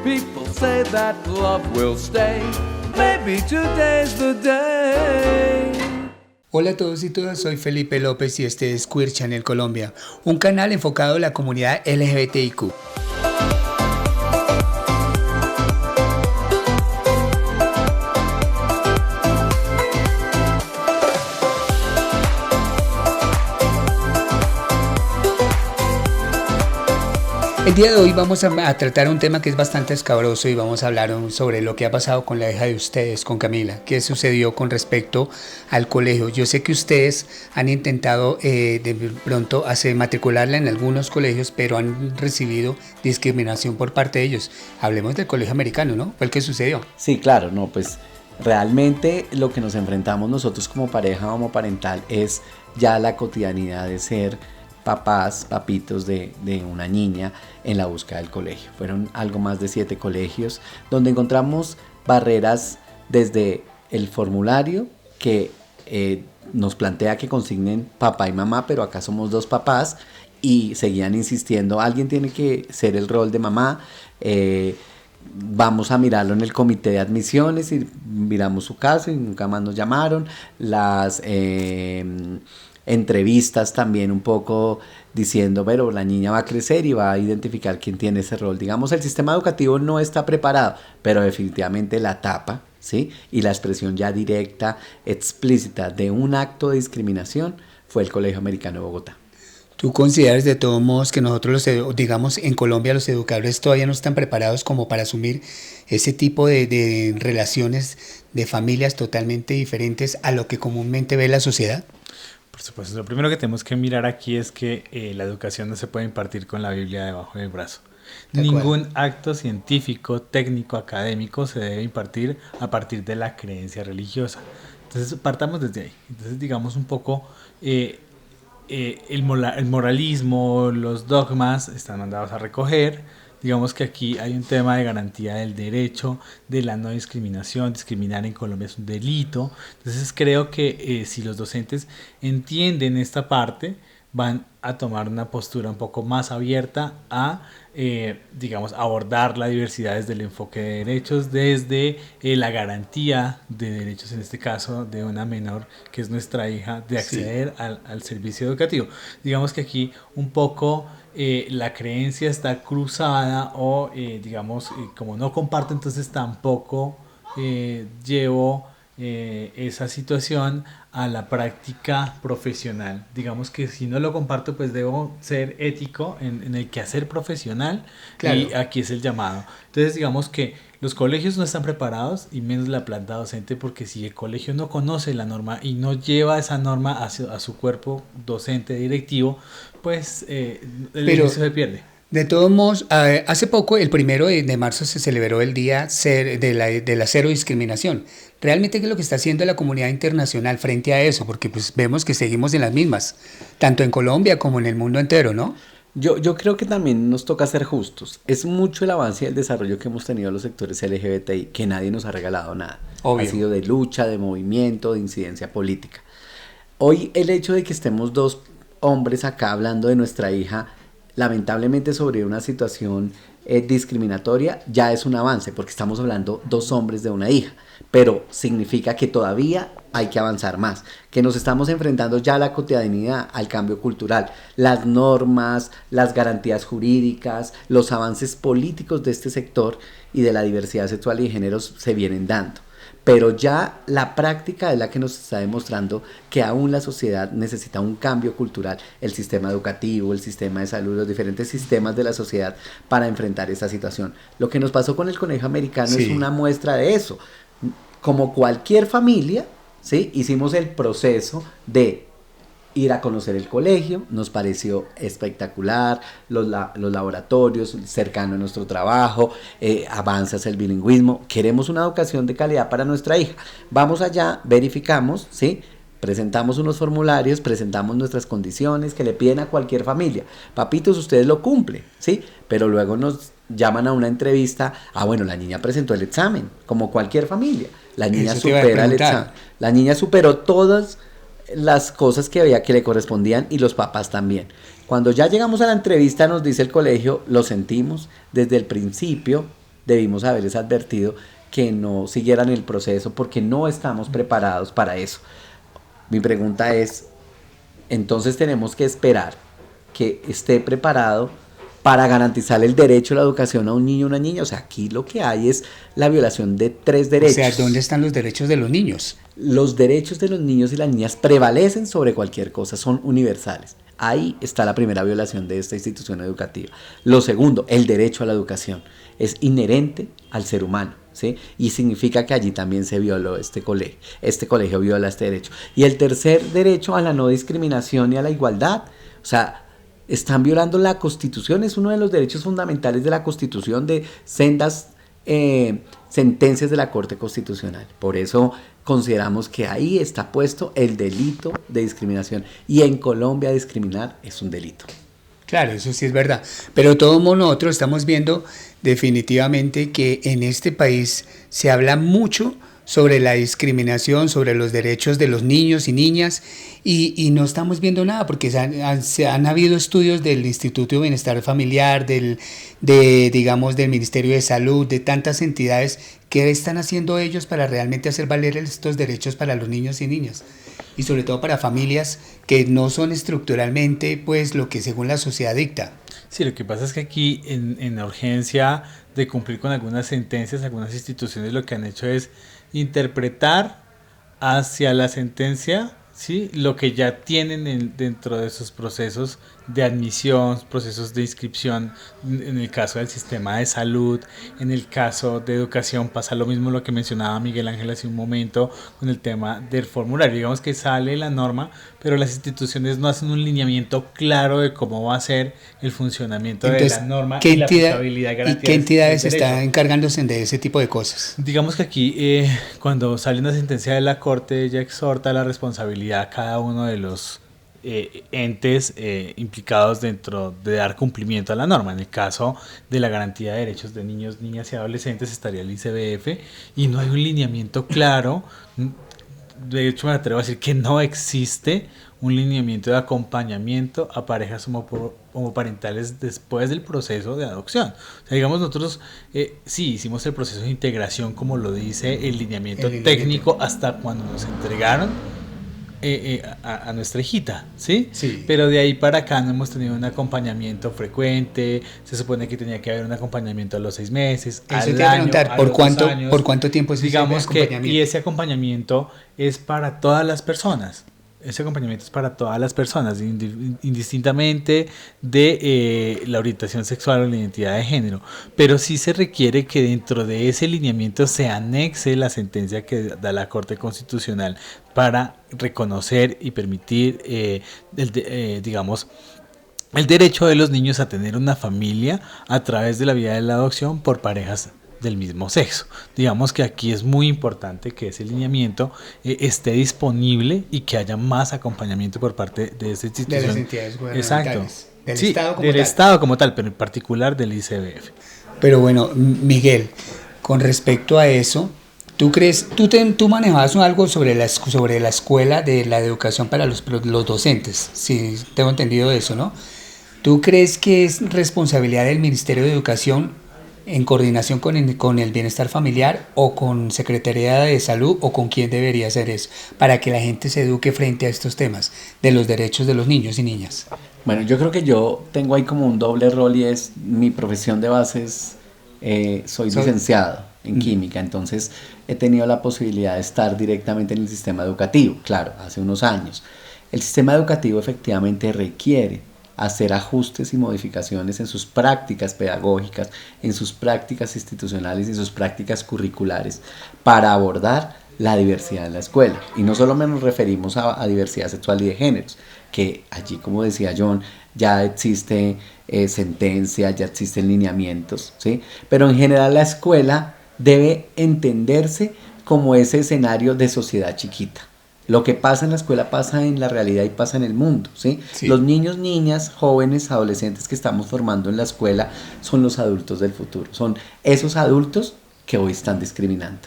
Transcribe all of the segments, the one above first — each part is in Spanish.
People say that love will stay. Maybe today's the day. Hola a todos y todas, soy Felipe López y este es Queer Channel Colombia, un canal enfocado en la comunidad LGBTIQ. El día de hoy vamos a tratar un tema que es bastante escabroso y vamos a hablar sobre lo que ha pasado con la hija de ustedes, con Camila, qué sucedió con respecto al colegio. Yo sé que ustedes han intentado de pronto matricularla en algunos colegios, pero han recibido discriminación por parte de ellos. Hablemos del colegio americano, ¿no? ¿Fue el que sucedió? Sí, claro, no, pues realmente lo que nos enfrentamos nosotros como pareja homoparental es ya la cotidianidad de ser papitos de una niña en la búsqueda del colegio. Fueron algo más de 7 colegios donde encontramos barreras desde el formulario que nos plantea que consignen papá y mamá, pero acá somos 2 papás y seguían insistiendo, alguien tiene que ser el rol de mamá, vamos a mirarlo en el comité de admisiones y miramos su caso y nunca más nos llamaron. Las entrevistas también un poco diciendo, pero la niña va a crecer y va a identificar quién tiene ese rol. Digamos, el sistema educativo no está preparado, pero definitivamente la tapa, ¿sí? Y la expresión ya directa, explícita de un acto de discriminación fue el Colegio Americano de Bogotá. ¿Tú consideras de todos modos que nosotros, digamos, en Colombia los educadores todavía no están preparados como para asumir ese tipo de relaciones de familias totalmente diferentes a lo que comúnmente ve la sociedad? Por supuesto, lo primero que tenemos que mirar aquí es que la educación no se puede impartir con la Biblia debajo del brazo. Ningún acto científico, técnico, académico se debe impartir a partir de la creencia religiosa. Entonces, partamos desde ahí. Entonces, digamos un poco, el moralismo, los dogmas están mandados a recoger. Digamos que aquí hay un tema de garantía del derecho, de la no discriminación. Discriminar en Colombia es un delito. Entonces creo que si los docentes entienden esta parte, van a tomar una postura un poco más abierta a, digamos, abordar la diversidad desde el enfoque de derechos, desde la garantía de derechos, en este caso, de una menor que es nuestra hija, de acceder al servicio educativo. Digamos que aquí un poco la creencia está cruzada o, digamos, como no comparto, entonces tampoco llevo esa situación a la práctica profesional. Digamos que si no lo comparto, pues debo ser ético en el quehacer profesional. Claro. Y aquí es el llamado. Entonces digamos que los colegios no están preparados y menos la planta docente, porque si el colegio no conoce la norma y no lleva esa norma a su cuerpo docente directivo, pues el inicio se pierde. De todos modos, hace poco, el 1 de marzo, se celebró el Día de la Cero Discriminación. ¿Realmente qué es lo que está haciendo la comunidad internacional frente a eso? Porque pues vemos que seguimos en las mismas, tanto en Colombia como en el mundo entero, ¿no? Yo creo que también nos toca ser justos. Es mucho el avance y el desarrollo que hemos tenido los sectores LGBTI, que nadie nos ha regalado nada. Obvio. Ha sido de lucha, de movimiento, de incidencia política. Hoy el hecho de que estemos 2 hombres acá hablando de nuestra hija, lamentablemente sobre una situación discriminatoria, ya es un avance, porque estamos hablando 2 hombres de una hija, pero significa que todavía hay que avanzar más, que nos estamos enfrentando ya a la cotidianidad, al cambio cultural, las normas, las garantías jurídicas, los avances políticos de este sector y de la diversidad sexual y de géneros se vienen dando. Pero ya la práctica es la que nos está demostrando que aún la sociedad necesita un cambio cultural, el sistema educativo, el sistema de salud, los diferentes sistemas de la sociedad para enfrentar esta situación. Lo que nos pasó con el Colegio Americano es una muestra de eso. Como cualquier familia, ¿sí? Hicimos el proceso de ir a conocer el colegio, nos pareció espectacular, los laboratorios, cercano a nuestro trabajo, avanzas el bilingüismo, queremos una educación de calidad para nuestra hija. Vamos allá, verificamos, ¿sí? Presentamos unos formularios, presentamos nuestras condiciones que le piden a cualquier familia. Papitos, ustedes lo cumplen, ¿sí? Pero luego nos llaman a una entrevista, bueno, la niña presentó el examen, como cualquier familia. La niña supera el examen. La niña superó todas las cosas que había que le correspondían y los papás también. Cuando ya llegamos a la entrevista nos dice el colegio, lo sentimos, desde el principio debimos haberles advertido que no siguieran el proceso porque no estamos preparados para eso. Mi pregunta es, entonces tenemos que esperar que esté preparado para garantizar el derecho a la educación a un niño o una niña. O sea, aquí lo que hay es la violación de 3 derechos. O sea, ¿dónde están los derechos de los niños? Los derechos de los niños y las niñas prevalecen sobre cualquier cosa, son universales. Ahí está la primera violación de esta institución educativa. Lo segundo, el derecho a la educación es inherente al ser humano, ¿sí? Y significa que allí también se violó este colegio. Este colegio viola este derecho. Y el tercer derecho a la no discriminación y a la igualdad. O sea, están violando la Constitución, es uno de los derechos fundamentales de la Constitución, de sendas sentencias de la Corte Constitucional. Por eso consideramos que ahí está puesto el delito de discriminación. Y en Colombia discriminar es un delito. Claro, eso sí es verdad. Pero todos nosotros estamos viendo definitivamente que en este país se habla mucho sobre la discriminación, sobre los derechos de los niños y niñas, y no estamos viendo nada, porque han habido estudios del Instituto de Bienestar Familiar, del Ministerio de Salud, de tantas entidades. ¿Qué están haciendo ellos para realmente hacer valer estos derechos para los niños y niñas? Y sobre todo para familias que no son estructuralmente pues lo que según la sociedad dicta. Sí, lo que pasa es que aquí en la urgencia de cumplir con algunas sentencias, algunas instituciones lo que han hecho es interpretar hacia la sentencia, ¿sí?, lo que ya tienen dentro de esos procesos de admisión, procesos de inscripción. En el caso del sistema de salud, en el caso de educación pasa lo mismo, lo que mencionaba Miguel Ángel hace un momento con el tema del formulario. Digamos que sale la norma, pero las instituciones no hacen un lineamiento claro de cómo va a ser el funcionamiento. Entonces, de la norma y la aplicabilidad garantida. ¿Y qué entidades están encargándose de ese tipo de cosas? Digamos que aquí cuando sale una sentencia de la Corte, ella exhorta la responsabilidad a cada uno de los entes implicados dentro de dar cumplimiento a la norma. En el caso de la garantía de derechos de niños, niñas y adolescentes estaría el ICBF, y no hay un lineamiento claro. De hecho, me atrevo a decir que no existe un lineamiento de acompañamiento a parejas homoparentales después del proceso de adopción. O sea, digamos, nosotros sí hicimos el proceso de integración, como lo dice el lineamiento técnico, hasta cuando nos entregaron a nuestra hijita, ¿sí? Sí. Pero de ahí para acá no hemos tenido un acompañamiento frecuente. Se supone que tenía que haber un acompañamiento a los 6 meses, eso al año, preguntar, ¿por cuánto tiempo es digamos que, y ese acompañamiento es para todas las personas. Ese acompañamiento es para todas las personas, indistintamente de la orientación sexual o la identidad de género. Pero sí se requiere que dentro de ese lineamiento se anexe la sentencia que da la Corte Constitucional para reconocer y permitir, digamos, el derecho de los niños a tener una familia a través de la vía de la adopción por parejas del mismo sexo. Digamos que aquí es muy importante que ese lineamiento esté disponible y que haya más acompañamiento por parte de esta institución. De las entidades gubernamentales. Exacto. Del Estado como tal, pero en particular del ICBF. Pero bueno, Miguel, con respecto a eso, ¿tú crees, tú manejabas algo sobre la escuela de la educación para los docentes? Sí, tengo entendido eso, ¿no? ¿Tú crees que es responsabilidad del Ministerio de Educación en coordinación con el bienestar familiar o con Secretaría de Salud, o con quién debería hacer eso para que la gente se eduque frente a estos temas de los derechos de los niños y niñas? Bueno, yo creo que yo tengo ahí como un doble rol, y es mi profesión de base es, soy licenciado en química, entonces he tenido la posibilidad de estar directamente en el sistema educativo, claro, hace unos años. El sistema educativo efectivamente requiere hacer ajustes y modificaciones en sus prácticas pedagógicas, en sus prácticas institucionales y en sus prácticas curriculares para abordar la diversidad en la escuela. Y no solo nos referimos a diversidad sexual y de géneros, que allí, como decía John, ya existe sentencia, ya existen lineamientos, ¿sí? Pero en general la escuela debe entenderse como ese escenario de sociedad chiquita. Lo que pasa en la escuela pasa en la realidad y pasa en el mundo, ¿sí? Sí. Los niños, niñas, jóvenes, adolescentes que estamos formando en la escuela son los adultos del futuro. Son esos adultos que hoy están discriminando.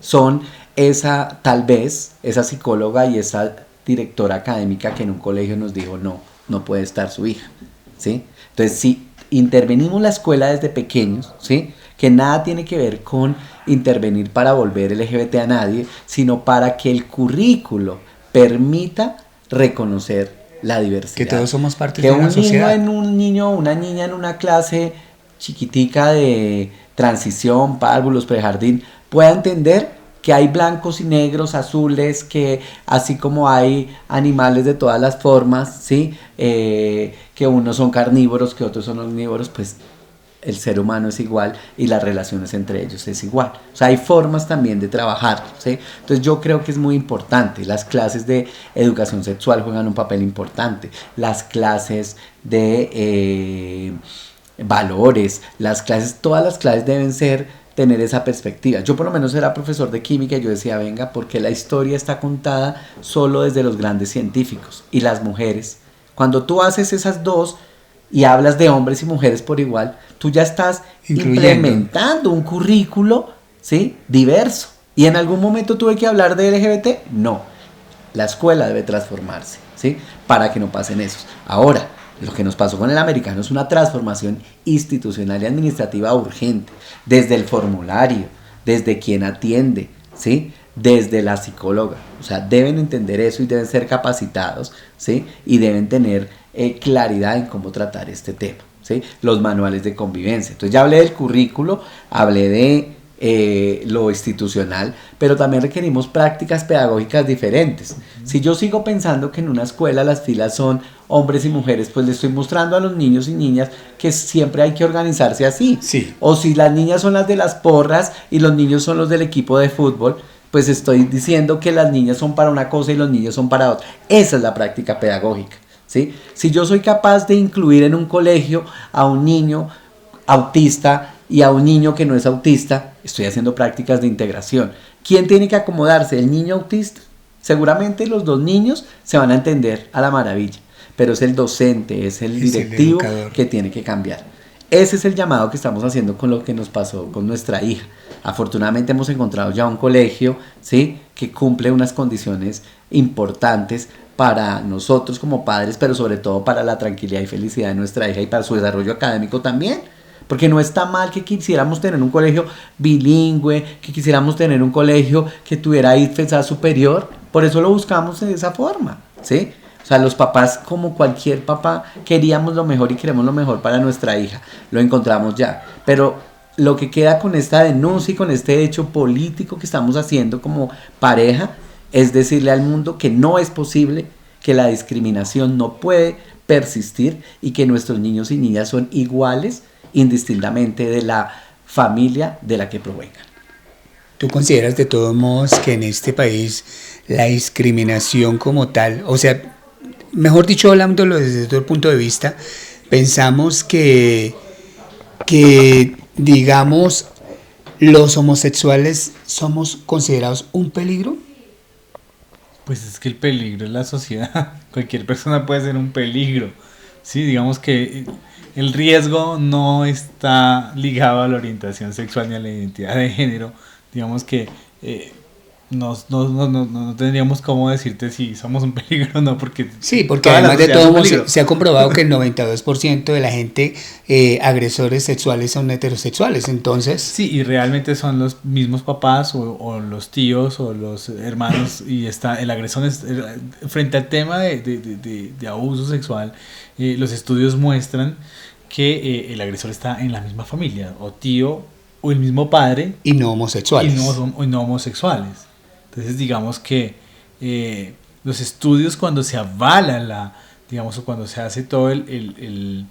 Son tal vez esa psicóloga y esa directora académica que en un colegio nos dijo no puede estar su hija, ¿sí? Entonces, si intervenimos la escuela desde pequeños, ¿sí?, que nada tiene que ver con intervenir para volver LGBT a nadie, sino para que el currículo permita reconocer la diversidad. Que todos somos parte que de una sociedad. Un niño o una niña en una clase chiquitica de transición, párvulos, prejardín, pueda entender que hay blancos y negros, azules, que así como hay animales de todas las formas, ¿sí? Que unos son carnívoros, que otros son omnívoros, pues el ser humano es igual y las relaciones entre ellos es igual. O sea, hay formas también de trabajar, ¿sí? Entonces yo creo que es muy importante. Las clases de educación sexual juegan un papel importante. Las clases de valores, todas las clases deben tener esa perspectiva. Yo por lo menos era profesor de química y yo decía, venga, porque la historia está contada solo desde los grandes científicos y las mujeres. Cuando tú haces esas dos y hablas de hombres y mujeres por igual, tú ya estás implementando un currículo, ¿sí?, diverso. ¿Y en algún momento tuve que hablar de LGBT? No. La escuela debe transformarse, ¿sí?, para que no pasen esos. Ahora, lo que nos pasó con el americano es una transformación institucional y administrativa urgente, desde el formulario, desde quien atiende, ¿sí?, desde la psicóloga. O sea, deben entender eso y deben ser capacitados, ¿sí?, y deben tener claridad en cómo tratar este tema, ¿sí? Los manuales de convivencia. Entonces ya hablé del currículo, hablé de lo institucional, pero también requerimos prácticas pedagógicas diferentes. Si yo sigo pensando que en una escuela las filas son hombres y mujeres, pues le estoy mostrando a los niños y niñas que siempre hay que organizarse así. Sí. O si las niñas son las de las porras y los niños son los del equipo de fútbol, pues estoy diciendo que las niñas son para una cosa y los niños son para otra. Esa es la práctica pedagógica, ¿sí? Si yo soy capaz de incluir en un colegio a un niño autista y a un niño que no es autista, estoy haciendo prácticas de integración. ¿Quién tiene que acomodarse? ¿El niño autista? Seguramente los dos niños se van a entender a la maravilla, pero es el docente, es el directivo que tiene que cambiar. Ese es el llamado que estamos haciendo con lo que nos pasó con nuestra hija. Afortunadamente hemos encontrado ya un colegio, ¿sí?, que cumple unas condiciones importantes para nosotros como padres, pero sobre todo para la tranquilidad y felicidad de nuestra hija y para su desarrollo académico también. Porque no está mal que quisiéramos tener un colegio bilingüe, que quisiéramos tener un colegio que tuviera IFESA superior. Por eso lo buscamos de esa forma, ¿sí? O sea, los papás, como cualquier papá, queríamos lo mejor y queremos lo mejor para nuestra hija. Lo encontramos ya. Pero lo que queda con esta denuncia y con este hecho político que estamos haciendo como pareja es decirle al mundo que no es posible, que la discriminación no puede persistir y que nuestros niños y niñas son iguales indistintamente de la familia de la que provengan. ¿Tú consideras de todos modos que en este país la discriminación como tal, o sea, mejor dicho, hablándolo desde todo el punto de vista, pensamos que digamos, los homosexuales somos considerados un peligro? Pues es que el peligro es la sociedad. Cualquier persona puede ser un peligro. Sí, digamos que el riesgo no está ligado a la orientación sexual ni a la identidad de género. Digamos que no tendríamos cómo decirte si somos un peligro o no, porque... Sí, porque además de todo se ha comprobado que el 92% de la gente agresores sexuales son heterosexuales, entonces... Sí, y realmente son los mismos papás o los tíos o los hermanos, y el agresor frente al tema de abuso sexual, los estudios muestran que el agresor está en la misma familia, o tío, o el mismo padre. Y no homosexuales. Y no homosexuales. Entonces digamos que los estudios, cuando se avala o cuando se hace todo el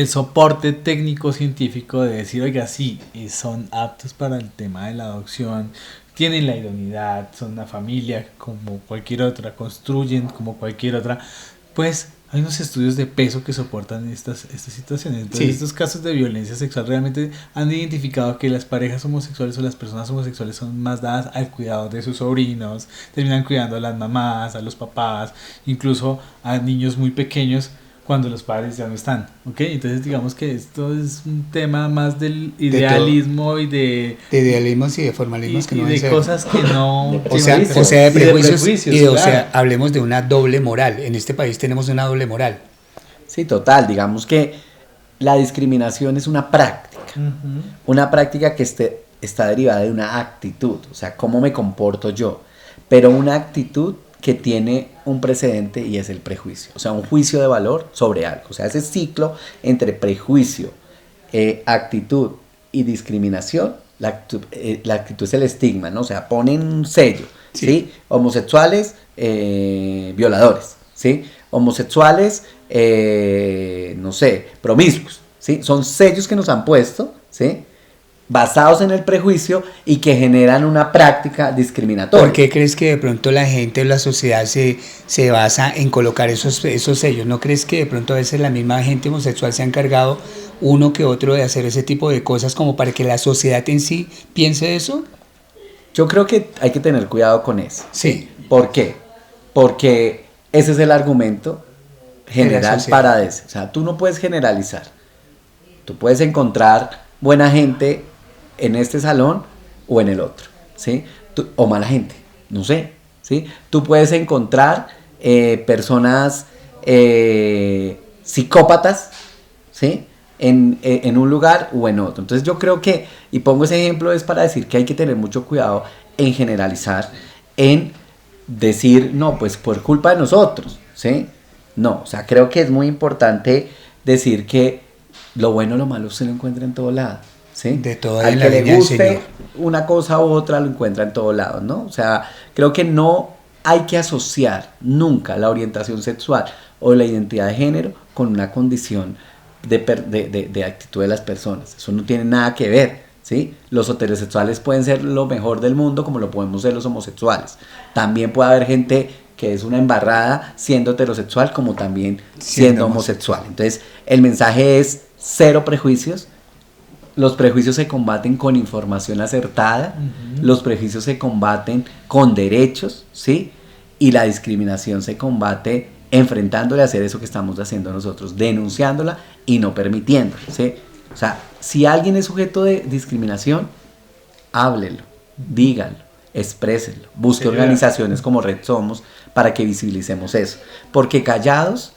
soporte técnico científico de decir, oiga, sí, son aptos para el tema de la adopción, tienen la idoneidad, son una familia como cualquier otra, construyen como cualquier otra, pues hay unos estudios de peso que soportan estas situaciones. Entonces, sí, estos casos de violencia sexual realmente han identificado que las parejas homosexuales o las personas homosexuales son más dadas al cuidado de sus sobrinos, terminan cuidando a las mamás, a los papás, incluso a niños muy pequeños cuando los padres ya no están, ¿ok? Entonces digamos que esto es un tema más del idealismo de idealismos y de formalismos que no de cosas que no... o sea, de prejuicios y claro. O sea, hablemos de una doble moral. En este país tenemos una doble moral. Sí, total. Digamos que la discriminación es una práctica, Una práctica que está derivada de una actitud, o sea, cómo me comporto yo, pero una actitud que tiene un precedente y es el prejuicio, o sea, un juicio de valor sobre algo, o sea, ese ciclo entre prejuicio, actitud y discriminación. La actitud es el estigma, ¿no? O sea, ponen un sello, ¿sí? Homosexuales, violadores, ¿sí? Homosexuales, no sé, promiscuos, ¿sí? Son sellos que nos han puesto, ¿sí? Basados en el prejuicio y que generan una práctica discriminatoria. ¿Por qué crees que de pronto la gente o la sociedad se basa en colocar esos sellos? ¿No crees que de pronto a veces la misma gente homosexual se ha encargado uno que otro de hacer ese tipo de cosas como para que la sociedad en sí piense eso? Yo creo que hay que tener cuidado con eso. Sí. ¿Por qué? Porque ese es el argumento general para eso. O sea, tú no puedes generalizar. Tú puedes encontrar buena gente en este salón o en el otro, ¿sí? O mala gente, no sé, ¿sí? Tú puedes encontrar personas psicópatas, ¿sí? En un lugar o en otro. Entonces yo creo que, y pongo ese ejemplo es para decir que hay que tener mucho cuidado en generalizar, en decir, no, pues por culpa de nosotros, ¿sí? No, o sea, creo que es muy importante decir que lo bueno o lo malo se lo encuentra en todo lado, ¿sí? De todo al en que la le guste una cosa u otra lo encuentra en todo lado, ¿no? O sea, creo que no hay que asociar nunca la orientación sexual o la identidad de género con una condición de actitud de las personas. Eso no tiene nada que ver, ¿sí? Los heterosexuales pueden ser lo mejor del mundo como lo podemos ser los homosexuales. También puede haber gente que es una embarrada siendo heterosexual como también siendo homosexual. Entonces, el mensaje es cero prejuicios. Los prejuicios se combaten con información acertada, los prejuicios se combaten con derechos, ¿sí? Y la discriminación se combate enfrentándole a hacer eso que estamos haciendo nosotros, denunciándola y no permitiéndola, ¿sí? O sea, si alguien es sujeto de discriminación, háblelo, díganlo, expréselo, busque organizaciones como Red Somos para que visibilicemos eso, porque callados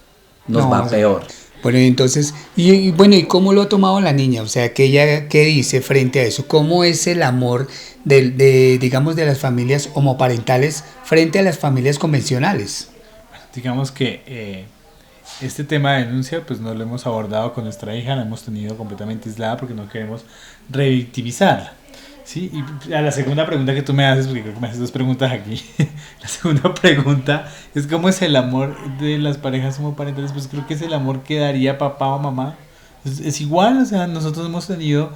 nos va peor. Bueno, entonces, y cómo lo ha tomado la niña? O sea, ¿qué ella qué dice frente a eso? ¿Cómo es el amor digamos, de las familias homoparentales frente a las familias convencionales? Digamos que este tema de denuncia pues no lo hemos abordado con nuestra hija, la hemos tenido completamente aislada porque no queremos revictimizarla, ¿sí? Y a la segunda pregunta que tú me haces, porque creo que me haces dos preguntas aquí, la segunda pregunta es ¿cómo es el amor de las parejas homoparentales? Pues creo que es el amor que daría papá o mamá. Es igual, o sea, nosotros hemos tenido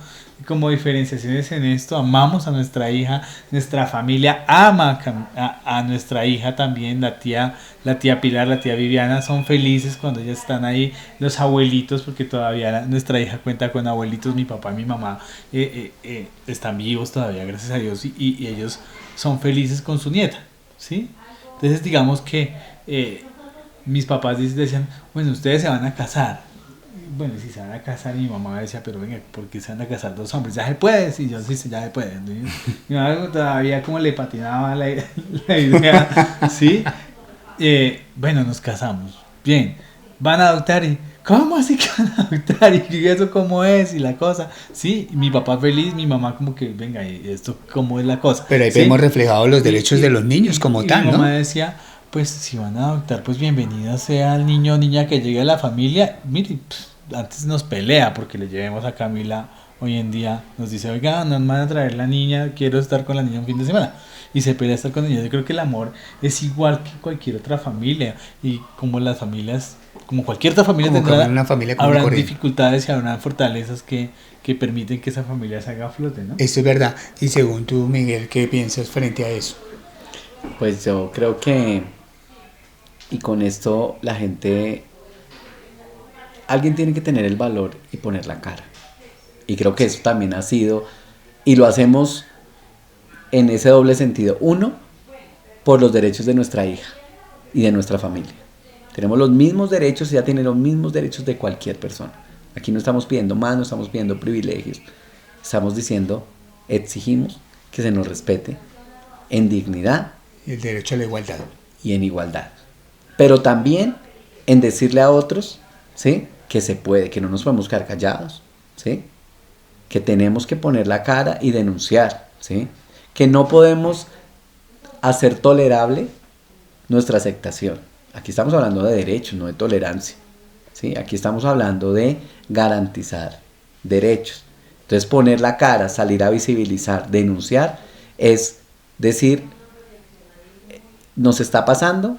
como diferenciaciones en esto, amamos a nuestra hija, nuestra familia ama a nuestra hija también, la tía Pilar, la tía Viviana, son felices cuando ellas están ahí, los abuelitos, porque todavía nuestra hija cuenta con abuelitos, mi papá y mi mamá están vivos todavía, gracias a Dios, y ellos son felices con su nieta, ¿sí? Entonces digamos que mis papás decían, bueno, ustedes se van a casar. Bueno, si se van a casar, mi mamá decía, pero venga, ¿por qué se van a casar dos hombres? Ya se puede, sí, yo sí, ya se puede. Mi mamá todavía como le patinaba la idea, ¿sí? Bueno, nos casamos, bien, van a adoptar y, ¿cómo así que van a adoptar? ¿Y eso cómo es? Y la cosa, sí, mi papá feliz, mi mamá como que, venga, ¿y esto cómo es la cosa? Pero ahí ¿sí? vemos reflejados los derechos de los niños como tal, ¿no? Mi mamá decía, pues si van a adoptar, pues bienvenida sea el niño o niña que llegue a la familia. Mire, antes nos pelea porque le llevemos a Camila hoy en día, nos dice, oiga, nos van a traer la niña, quiero estar con la niña un fin de semana, y se pelea estar con la niña. Yo creo que el amor es igual que cualquier otra familia, y como las familias, como cualquier otra familia habrán dificultades y habrán fortalezas que permiten que esa familia se haga a flote, ¿no? Eso es verdad. Y según tú, Miguel, ¿qué piensas frente a eso? Pues yo creo que, y con esto la gente, alguien tiene que tener el valor y poner la cara. Y creo que eso también ha sido, y lo hacemos en ese doble sentido. Uno, por los derechos de nuestra hija y de nuestra familia. Tenemos los mismos derechos y ella tiene los mismos derechos de cualquier persona. Aquí no estamos pidiendo más, no estamos pidiendo privilegios. Estamos diciendo, exigimos que se nos respete en dignidad. El derecho a la igualdad. Y en igualdad. Pero también en decirle a otros, ¿sí?, que se puede, que no nos podemos quedar callados, ¿sí? que tenemos que poner la cara y denunciar, ¿sí? Que no podemos hacer tolerable nuestra aceptación. Aquí estamos hablando de derechos, no de tolerancia, ¿sí? Aquí estamos hablando de garantizar derechos. Entonces poner la cara, salir a visibilizar, denunciar, es decir, nos está pasando,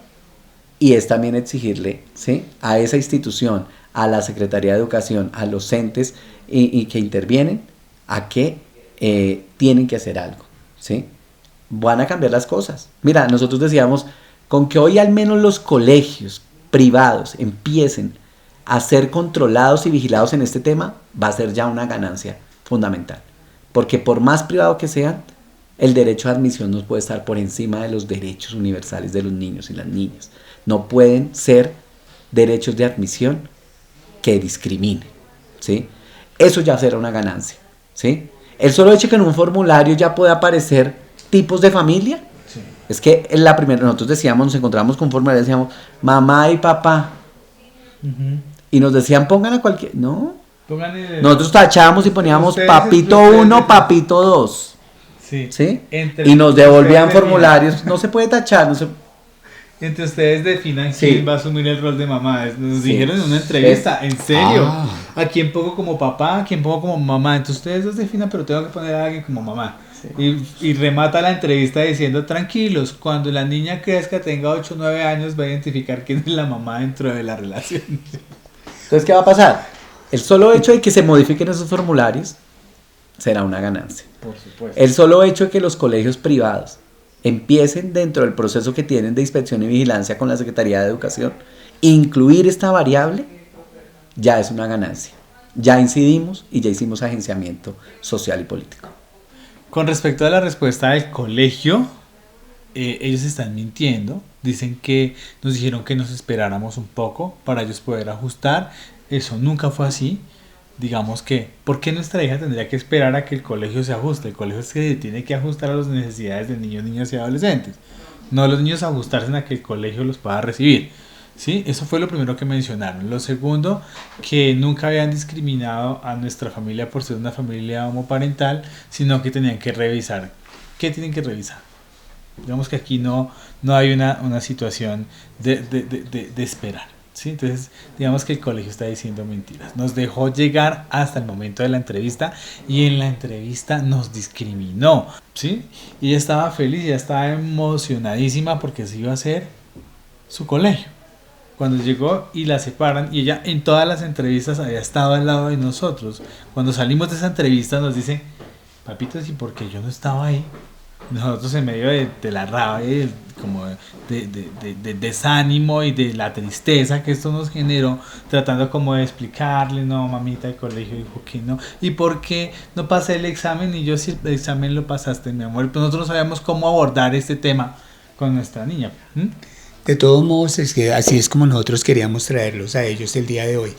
y es también exigirle, ¿sí?, a esa institución, a la Secretaría de Educación, a los entes y que intervienen, a que tienen que hacer algo, ¿sí? Van a cambiar las cosas. Mira, nosotros decíamos, con que hoy al menos los colegios privados empiecen a ser controlados y vigilados en este tema, va a ser ya una ganancia fundamental. Porque por más privado que sean, el derecho a admisión no puede estar por encima de los derechos universales de los niños y las niñas. No pueden ser derechos de admisión que discriminen, ¿sí? Eso ya será una ganancia, ¿sí? El solo hecho que en un formulario ya pueda aparecer tipos de familia, sí. Es que en la primera, nosotros decíamos, nos encontramos con un formulario, decíamos mamá y papá, y nos decían pongan a cualquier, no, nosotros tachábamos y poníamos papito 1, papito 2. Sí. ¿Sí? Y nos devolvían formularios. No se puede tachar. No se... Entre ustedes definan quién va a asumir el rol de mamá. Nos dijeron en una entrevista, en serio. ¿A quién pongo como papá? ¿A quién pongo como mamá? Entonces ustedes los definan, pero tengo que poner a alguien como mamá. Sí. Y remata la entrevista diciendo, tranquilos, cuando la niña crezca, tenga 8 o 9 años, va a identificar quién es la mamá dentro de la relación. Entonces, ¿qué va a pasar? El solo hecho de que se modifiquen esos formularios será una ganancia. Por supuesto. El solo hecho de que los colegios privados empiecen dentro del proceso que tienen de inspección y vigilancia con la Secretaría de Educación, incluir esta variable, ya es una ganancia. Ya incidimos y ya hicimos agenciamiento social y político. Con respecto a la respuesta del colegio, ellos están mintiendo. Dicen que nos dijeron que nos esperáramos un poco para ellos poder ajustar. Eso nunca fue así. Digamos que, ¿por qué nuestra hija tendría que esperar a que el colegio se ajuste? El colegio se tiene que ajustar a las necesidades de niños, niñas y adolescentes. No los niños ajustarse a que el colegio los pueda recibir. ¿Sí? Eso fue lo primero que mencionaron. Lo segundo, que nunca habían discriminado a nuestra familia por ser una familia homoparental, sino que tenían que revisar. ¿Qué tienen que revisar? Digamos que aquí no hay una situación de esperar. ¿Sí? Entonces, digamos que el colegio está diciendo mentiras. Nos dejó llegar hasta el momento de la entrevista y en la entrevista nos discriminó, ¿sí? Y ella estaba feliz, ella estaba emocionadísima porque ese iba a ser su colegio. Cuando llegó y la separan, y ella en todas las entrevistas había estado al lado de nosotros. Cuando salimos de esa entrevista nos dice, papitos, ¿y por qué yo no estaba ahí? Nosotros en medio de la rabia, como de desánimo y de la tristeza que esto nos generó, tratando como de explicarle, no, mamita, el colegio dijo que no, ¿y por qué no pasé el examen? Y yo, si el examen lo pasaste, mi amor, pero nosotros no sabíamos cómo abordar este tema con nuestra niña. De todos modos, es que así es como nosotros queríamos traerlos a ellos el día de hoy.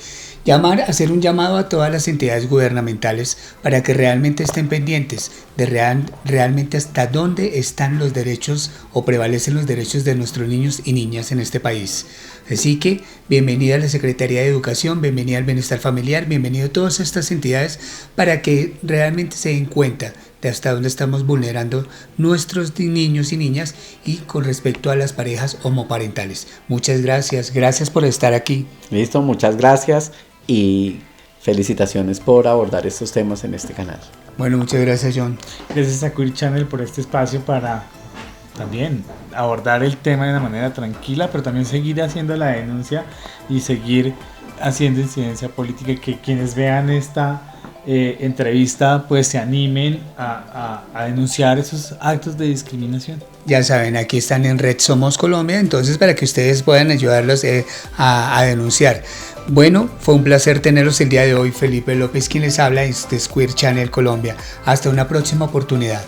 Hacer un llamado a todas las entidades gubernamentales para que realmente estén pendientes de realmente hasta dónde están los derechos o prevalecen los derechos de nuestros niños y niñas en este país. Así que bienvenida a la Secretaría de Educación, bienvenida al Bienestar Familiar, bienvenido a todas estas entidades para que realmente se den cuenta de hasta dónde estamos vulnerando nuestros niños y niñas y con respecto a las parejas homoparentales. Muchas gracias por estar aquí. Listo, muchas gracias y felicitaciones por abordar estos temas en este canal. Bueno, muchas gracias, John. Gracias a Queer Channel por este espacio para también abordar el tema de una manera tranquila, pero también seguir haciendo la denuncia y seguir haciendo incidencia política, y que quienes vean esta entrevista pues se animen a denunciar esos actos de discriminación. Ya saben, aquí están en Red Somos Colombia, entonces para que ustedes puedan ayudarlos a denunciar. Bueno, fue un placer tenerlos el día de hoy. Felipe López quien les habla, este es Queer Channel Colombia. Hasta una próxima oportunidad.